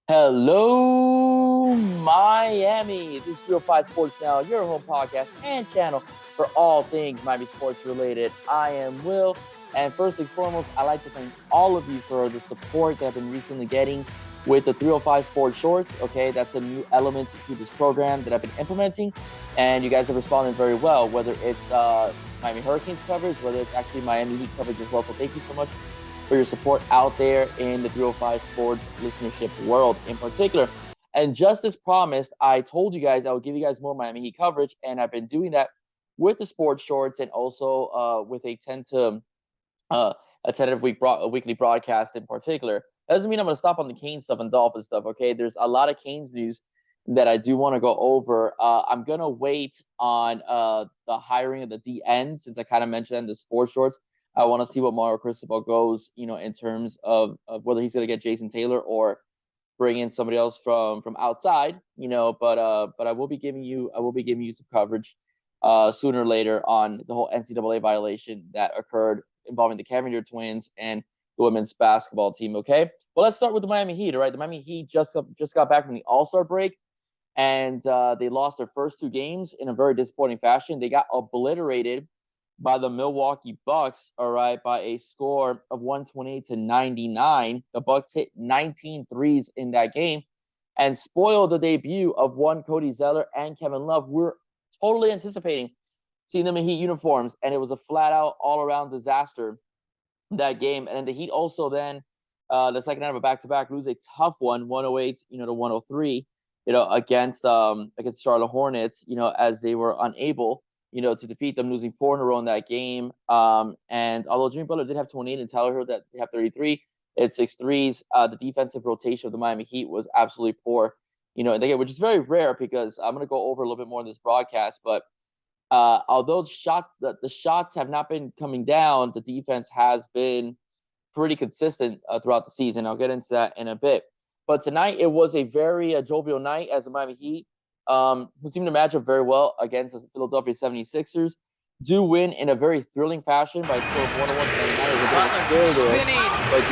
Hello, Miami. This is 305 Sports Now, your home podcast and channel for all things Miami sports related. I am Will, and first and foremost, I'd like to thank all of you for the support that I've been recently getting with the 305 Sports Shorts. Okay, that's a new element to this program that I've been implementing, and you guys have responded very well, whether it's Miami Hurricanes coverage, whether it's actually Miami Heat coverage as well. So thank you so much for your support out there in the 305 Sports listenership world in particular. And just as promised, I told you guys I would give you guys more Miami Heat coverage, and I've been doing that with the sports shorts and also with a uh, tentative weekly broadcast in particular. That doesn't mean I'm going to stop on the Canes stuff and Dolphins stuff. Okay, there's a lot of Canes news that I do want to go over. I'm gonna wait on the hiring of the DN since I kind of mentioned in the sports shorts. I want to see what Mario Cristobal goes, in terms of whether he's going to get Jason Taylor or bring in somebody else from outside, but I will be giving you some coverage sooner or later on the whole NCAA violation that occurred involving the Cavalier twins and the women's basketball team. Okay, well, let's start with the Miami Heat. All right, the Miami Heat just got back from the All-Star break, and they lost their first two games in a very disappointing fashion. They got obliterated by the Milwaukee Bucks, all right, by a score of 128-99. The Bucks hit 19 threes in that game and spoiled the debut of one Cody Zeller and Kevin Love. We're totally anticipating seeing them in Heat uniforms, and it was a flat-out, all-around disaster that game. And then the Heat also then, the second half of a back-to-back, lose a tough one, 108, to 103, against Charlotte Hornets, as they were unable to defeat them, losing four in a row in that game. And although Jimmy Butler did have 28 and Tyler Herro that have 33, it's 6 threes. The defensive rotation of the Miami Heat was absolutely poor, which is very rare because I'm going to go over a little bit more in this broadcast. But although the shots have not been coming down, the defense has been pretty consistent throughout the season. I'll get into that in a bit. But tonight it was a very jovial night as the Miami Heat, who seemed to match up very well against the Philadelphia 76ers, do win in a very thrilling fashion by a score of 101 to 99. It was a bit of a scare there, but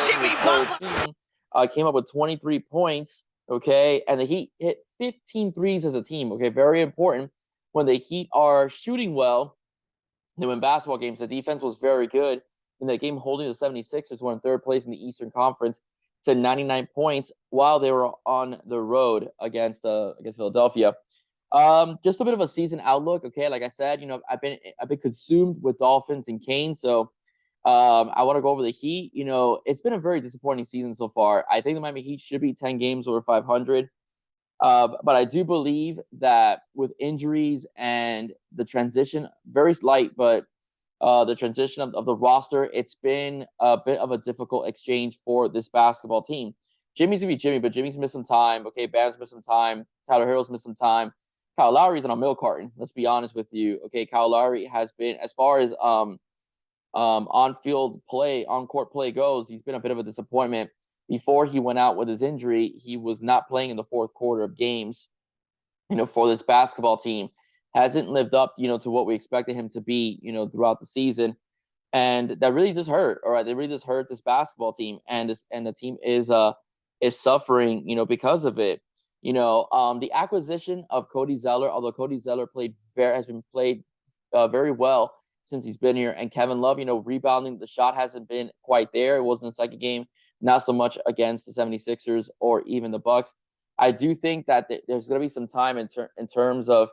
Jimmy Butler came up with 23 points, okay, and the Heat hit 15 threes as a team, okay, very important. When the Heat are shooting well, they win basketball games. The defense was very good in that game, holding the 76ers, who were in third place in the Eastern Conference, to 99 points while they were on the road against Philadelphia. Just a bit of a season outlook. Okay, like I said, I've been consumed with Dolphins and Canes, so I want to go over the Heat. It's been a very disappointing season so far. I think the Miami Heat should be 10 games over 500. But I do believe that with injuries and the transition, very slight, but the transition of the roster, it's been a bit of a difficult exchange for this basketball team. Jimmy's going to be Jimmy, but Jimmy's missed some time. Okay, Bam's missed some time. Tyler Herro's missed some time. Kyle Lowry's on a milk carton. Let's be honest with you. Okay, Kyle Lowry has been, as far as on-field play, on-court play goes, he's been a bit of a disappointment. Before he went out with his injury, he was not playing in the fourth quarter of games, for this basketball team. Hasn't lived up, to what we expected him to be, throughout the season. And that really just hurt. All right. They really just hurt this basketball team. And the team is suffering, because of it. The acquisition of Cody Zeller, although Cody Zeller has been played very well since he's been here. And Kevin Love, rebounding, the shot hasn't been quite there. It was in the second game, not so much against the 76ers or even the Bucks. I do think that there's going to be some time in terms of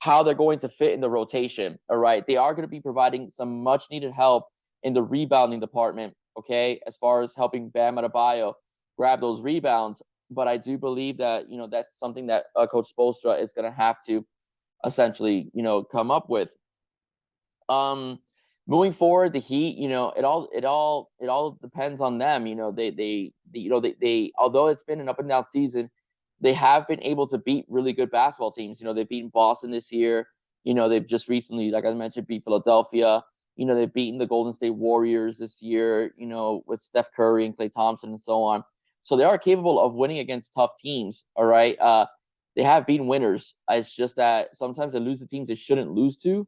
how they're going to fit in the rotation. All right. They are going to be providing some much needed help in the rebounding department. Okay. As far as helping Bam Adebayo grab those rebounds. But I do believe that, that's something that Coach Spoelstra is going to have to essentially, come up with. Moving forward, the Heat, it all depends on them. They although it's been an up and down season, they have been able to beat really good basketball teams. They've beaten Boston this year. They've just recently, like I mentioned, beat Philadelphia. They've beaten the Golden State Warriors this year, with Steph Curry and Klay Thompson and so on. So they are capable of winning against tough teams. All right. They have beaten winners. It's just that sometimes they lose to teams they shouldn't lose to.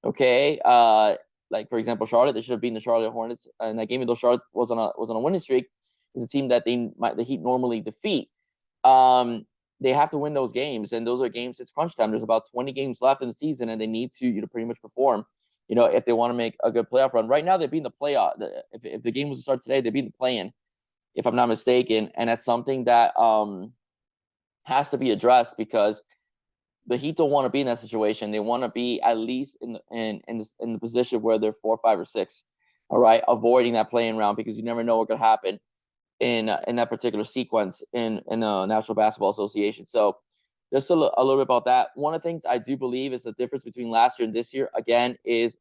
Okay. Like, for example, Charlotte, they should have beaten the Charlotte Hornets in that game, though Charlotte was on a winning streak. is a team that the Heat normally defeat. Um, they have to win those games, and those are games. It's crunch time. There's about 20 games left in the season, and they need to pretty much perform. If they want to make a good playoff run. Right now, they'd be in the playoff. If the game was to start today, they'd be in the play-in, if I'm not mistaken, and that's something that has to be addressed because the Heat don't want to be in that situation. They want to be at least in the position where they're 4, 5, or 6. All right, avoiding that play-in round because you never know what could happen in that particular sequence in the National Basketball Association. So just a little bit about that. One of the things I do believe is the difference between last year and this year, again, is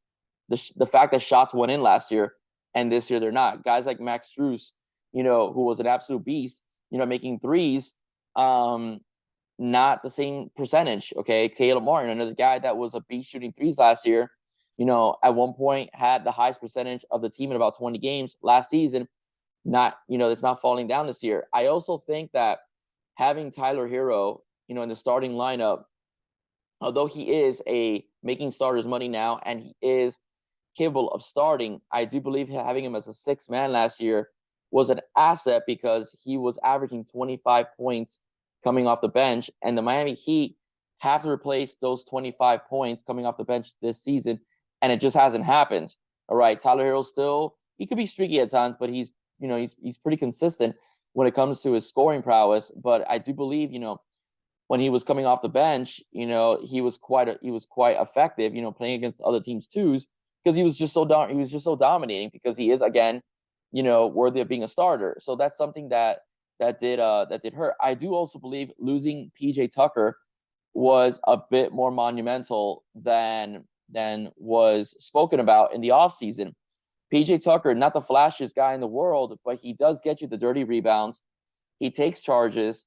the fact that shots went in last year and this year they're not. Guys like Max Strus, who was an absolute beast, making threes, not the same percentage. Okay, Caleb Martin, another guy that was a beast shooting threes last year, at one point had the highest percentage of the team in about 20 games last season. It's not falling down this year. I also think that having Tyler Hero, in the starting lineup, although he is making starters money now and he is capable of starting, I do believe having him as a 6th man last year was an asset because he was averaging 25 points coming off the bench, and the Miami Heat have to replace those 25 points coming off the bench this season, and it just hasn't happened. All right, Tyler Hero he could be streaky at times, but he's pretty consistent when it comes to his scoring prowess. But I do believe, when he was coming off the bench, he was quite effective, playing against other teams' twos because he was just so dominating because he is, again, worthy of being a starter. So that's something that did hurt. I do also believe losing PJ Tucker was a bit more monumental than was spoken about in the offseason. PJ Tucker, not the flashiest guy in the world, but he does get you the dirty rebounds. He takes charges,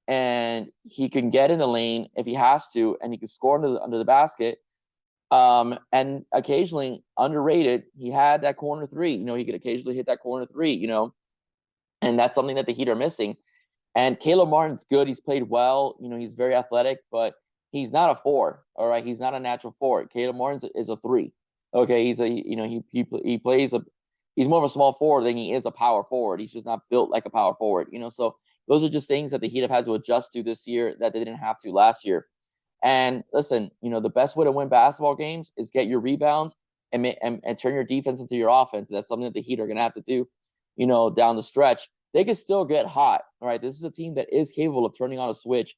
and he can get in the lane if he has to, and he can score under the basket. And occasionally, underrated, he had that corner three. He could occasionally hit that corner three, and that's something that the Heat are missing. And Caleb Martin's good. He's played well. He's very athletic, but he's not a 4. All right, he's not a natural 4. Caleb Martin is a 3. Okay, he's he plays he's more of a small forward than he is a power forward. He's just not built like a power forward. So those are just things that the Heat have had to adjust to this year that they didn't have to last year. And listen, the best way to win basketball games is get your rebounds and turn your defense into your offense. That's something that the Heat are going to have to do, down the stretch. They can still get hot. All right, this is a team that is capable of turning on a switch.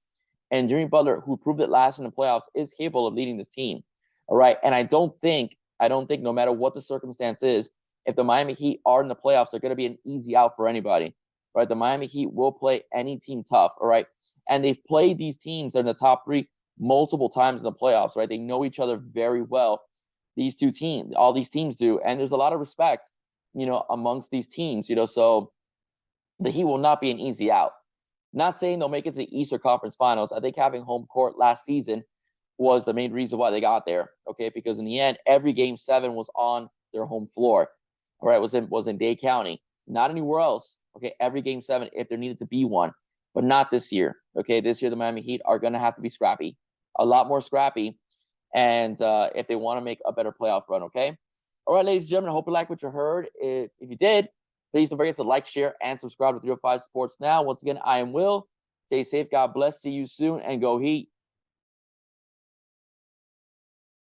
And Jimmy Butler, who proved it last in the playoffs, is capable of leading this team. All right, and I don't think no matter what the circumstance is, if the Miami Heat are in the playoffs, they're going to be an easy out for anybody. Right, the Miami Heat will play any team tough. All right, and they've played these teams that are in the top 3 multiple times in the playoffs. Right, they know each other very well. These two teams, all these teams do, and there's a lot of respect, amongst these teams. So the Heat will not be an easy out. Not saying they'll make it to the Eastern Conference Finals. I think having home court last season was the main reason why they got there. Okay, because in the end, every Game 7 was on their home floor. All right, was in Dade County, not anywhere else. Okay, every Game 7, if there needed to be one, but not this year. Okay, this year the Miami Heat are going to have to be scrappy, a lot more scrappy, and if they want to make a better playoff run. Okay, all right, ladies and gentlemen, I hope you like what you heard. If you did, please don't forget to like, share, and subscribe to 305 Sports Now. Once again, I am Will. Stay safe. God bless. See you soon, and go Heat.